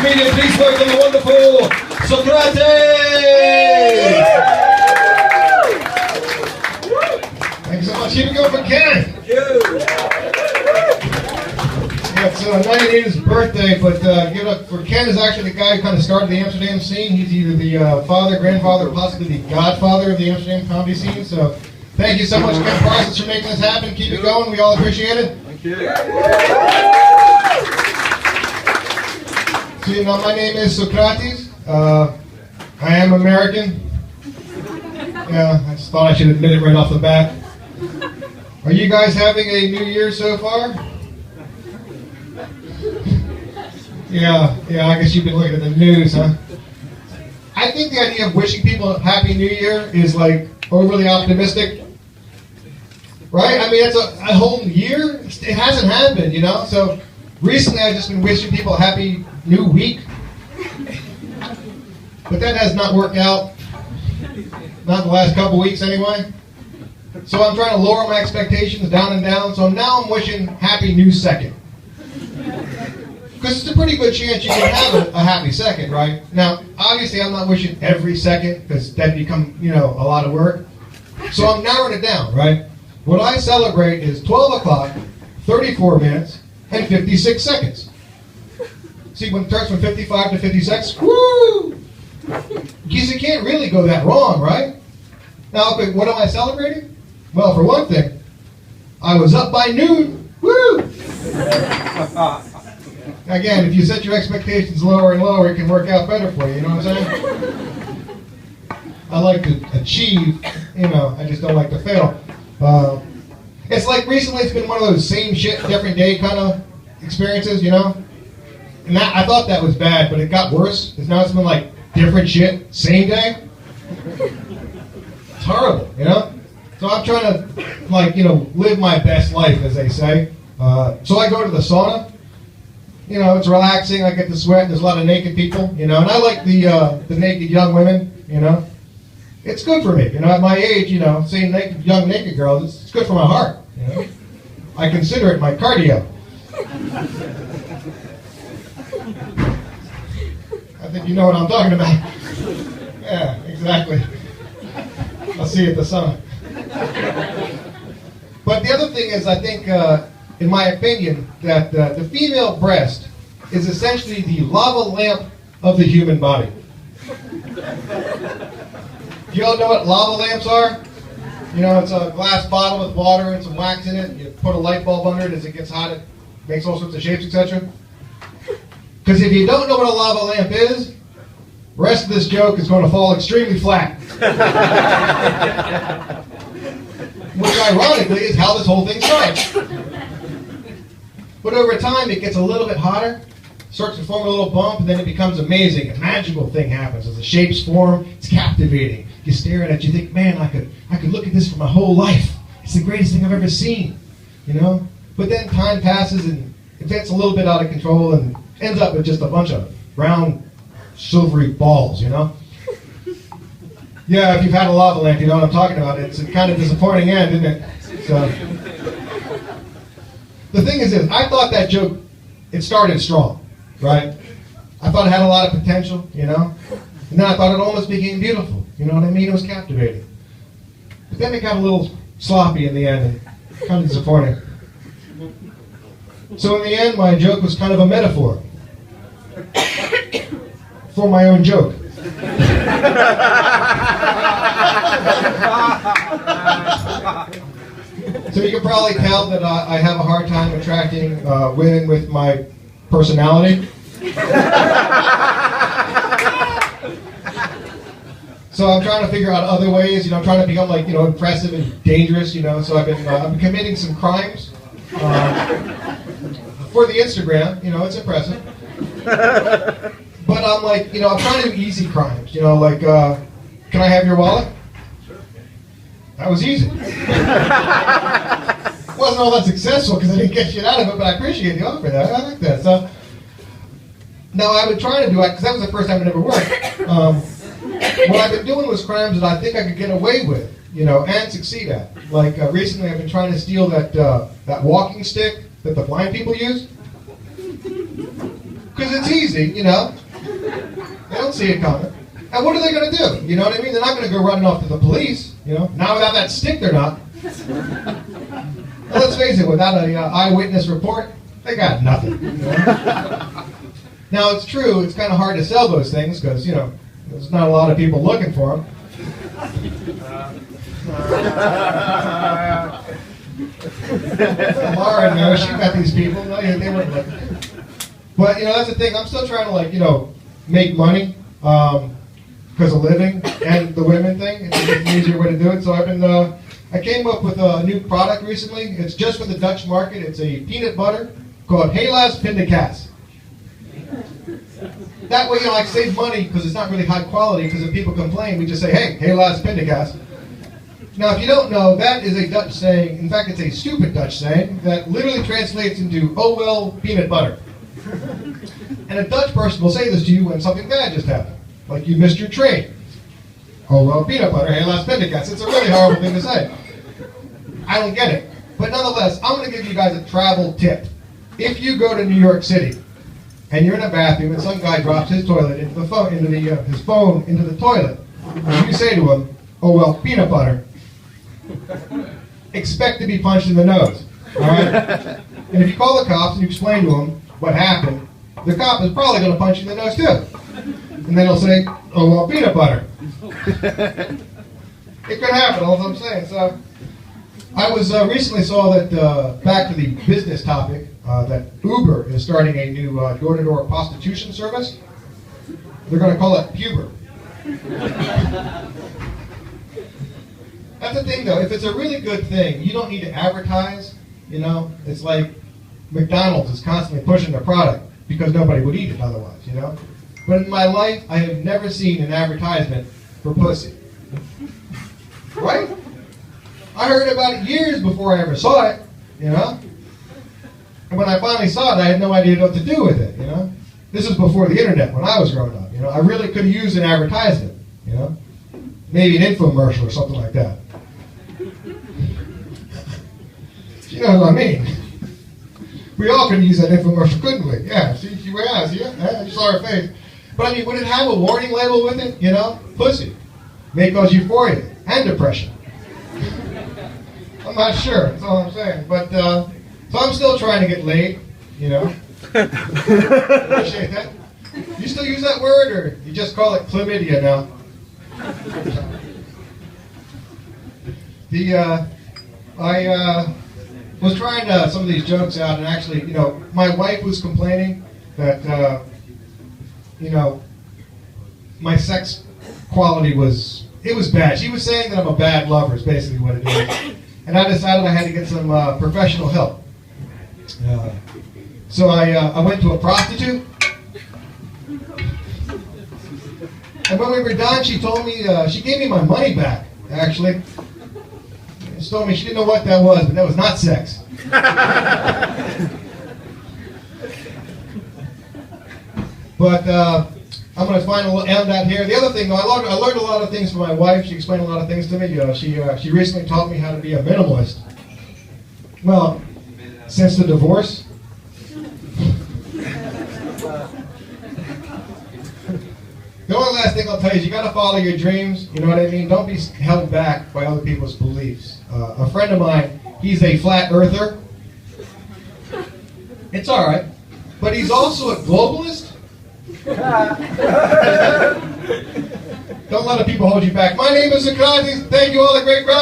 comedian. Please welcome the wonderful Socrates! Thank you so much. Here we go for Ken. Yeah, it's Nutty Anitas' birthday, but give it up for Ken is actually the guy who kind of started the Amsterdam scene. He's either the father, grandfather, or possibly the godfather of the Amsterdam comedy scene. So thank you so much, Ken Parson, for making this happen. Keep it going. We all appreciate it. Thank you. So, you know, my name is Socrates. I am American. Yeah, I just thought I should admit it right off the bat. Are you guys having a new year so far? Yeah, I guess you've been looking at the news, huh? I think the idea of wishing people a happy new year is like overly optimistic. Right? I mean, that's a whole year. It hasn't happened, you know? So recently I've just been wishing people a happy new week. But that has not worked out. Not in the last couple weeks anyway. So I'm trying to lower my expectations down and down. So now I'm wishing happy new second. Because it's a pretty good chance you can have a happy second, right? Now, obviously I'm not wishing every second because that'd become, you know, a lot of work. So I'm narrowing it down, right? What I celebrate is 12 o'clock, 34 minutes, and 56 seconds. See, when it turns from 55 to 56, woo! Because you can't really go that wrong, right? Now, okay, what am I celebrating? Well, for one thing, I was up by noon. Woo! Again, if you set your expectations lower and lower, it can work out better for you, you know what I'm saying? I like to achieve, you know, I just don't like to fail. It's like recently it's been one of those same shit, different day kind of experiences, you know? And that, I thought that was bad, but it got worse. Because now it's been like different shit, same day. It's horrible, you know? So I'm trying to, like, you know, live my best life, as they say. So I go to the sauna. You know, it's relaxing. I get to sweat. There's a lot of naked people, you know. And I like the naked young women, you know. It's good for me, you know. At my age, you know, seeing young naked girls, it's good for my heart, you know. I consider it my cardio. I think you know what I'm talking about. Yeah, exactly. I'll see you at the summit. But the other thing is, I think, in my opinion, that the female breast is essentially the lava lamp of the human body. Do you all know what lava lamps are? You know, it's a glass bottle with water and some wax in it. You put a light bulb under it. As it gets hot, it makes all sorts of shapes, etc. Because if you don't know what a lava lamp is, the rest of this joke is going to fall extremely flat. Which, ironically, is how this whole thing starts. But over time, it gets a little bit hotter, starts to form a little bump, and then it becomes amazing. A magical thing happens. As the shapes form, it's captivating. You stare at it, you think, man, I could look at this for my whole life. It's the greatest thing I've ever seen, you know? But then time passes, and it gets a little bit out of control, and ends up with just a bunch of round, silvery balls, you know? Yeah, if you've had a lava lamp, you know what I'm talking about. It's a kind of disappointing end, isn't it? So, the thing is this, I thought that joke, it started strong, right? I thought it had a lot of potential, you know? And then I thought it almost became beautiful, you know what I mean? It was captivating. But then it got a little sloppy in the end, and kind of disappointing. So in the end, my joke was kind of a metaphor for my own joke. So you can probably tell that I have a hard time attracting women with my personality. So I'm trying to figure out other ways, you know, I'm trying to become, like, you know, impressive and dangerous, you know, so I've been committing some crimes for the Instagram, you know, it's impressive. But I'm like, you know, I'm trying to do easy crimes, you know, like, can I have your wallet? That was easy. Wasn't all that successful because I didn't get shit out of it, but I appreciate the offer. I like that. So now I've been trying to do it because that was the first time it ever worked. What I've been doing was crimes that I think I could get away with, you know, and succeed at. Like recently, I've been trying to steal that walking stick that the blind people use. Because it's easy, you know. They don't see it coming. And what are they going to do? You know what I mean? They're not going to go running off to the police, you know. Not without that stick, they're not. And let's face it, without an eyewitness report, they got nothing. You know? Now, it's true, it's kind of hard to sell those things because, you know, there's not a lot of people looking for them. Laura knows, she met these people. No, they weren't looking. But, you know, that's the thing. I'm still trying to, like, you know, make money because of living and the women thing. It's an easier way to do it. So I came up with a new product recently. It's just for the Dutch market. It's a peanut butter called Helaas Pindakaas. That way, you know, like, save money because it's not really high quality. Because if people complain, we just say, hey, Helaas Pindakaas. Now, if you don't know, that is a Dutch saying. In fact, it's a stupid Dutch saying that literally translates into, oh, well, peanut butter. And a Dutch person will say this to you when something bad just happened. Like you missed your train. Oh, well, peanut butter, Helaas Pindakaas. It's a really horrible thing to say. I don't get it. But nonetheless, I'm going to give you guys a travel tip. If you go to New York City, and you're in a bathroom, and some guy drops his toilet into the phone, his phone into the toilet, and you say to him, oh, well, peanut butter. Expect to be punched in the nose, all right? And if you call the cops and you explain to them what happened, the cop is probably going to punch you in the nose too. And then he'll say, oh, well, peanut butter. It could happen, all I'm saying. So I was recently saw that, back to the business topic, that Uber is starting a new door-to-door prostitution service. They're going to call it Puber. That's the thing, though. If it's a really good thing, you don't need to advertise. You know, it's like McDonald's is constantly pushing their product because nobody would eat it otherwise. You know, but in my life, I have never seen an advertisement for pussy. Right? I heard about it years before I ever saw it. You know, and when I finally saw it, I had no idea what to do with it. You know, this was before the internet when I was growing up. You know, I really could have used an advertisement. You know, maybe an infomercial or something like that. You know what I mean? We all could use that infomercial, couldn't we? Yeah, see, you saw her face. But I mean, would it have a warning label with it? You know, pussy may cause euphoria and depression. I'm not sure, that's all I'm saying. But, so I'm still trying to get laid, you know. Appreciate that. You still use that word, or you just call it chlamydia now? I was trying some of these jokes out, and actually, you know, my wife was complaining that, you know, my sex quality was bad. She was saying that I'm a bad lover, is basically what it is. And I decided I had to get some professional help. So I went to a prostitute. And when we were done, she told me, she gave me my money back, actually. She told me she didn't know what that was, but that was not sex. But I'm going to finally end that here. The other thing, though, I learned a lot of things from my wife. She explained a lot of things to me. She recently taught me how to be a minimalist. Well, since the divorce. The only last thing I'll tell you is you got to follow your dreams. You know what I mean? Don't be held back by other people's beliefs. A friend of mine, he's a flat earther. It's all right. But he's also a globalist. Don't let the people hold you back. My name is Socrates. Thank you all, the great brothers.